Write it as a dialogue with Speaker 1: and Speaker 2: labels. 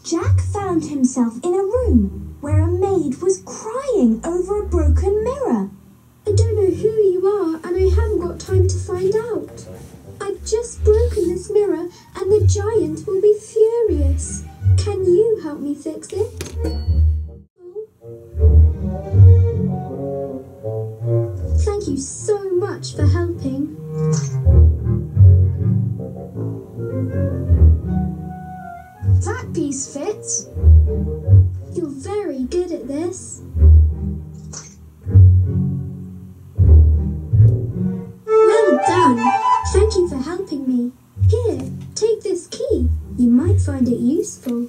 Speaker 1: Jack found himself in a room where a maid was crying over a broken mirror.
Speaker 2: I don't know who you are and I haven't got time to find out. I've just broken this mirror and the giant will be furious. Can you help me fix it? Thank you so much for helping.
Speaker 1: That piece fits.
Speaker 2: You're very good at this. Well done. Thank you for helping me. Here, take this key. You might find it useful.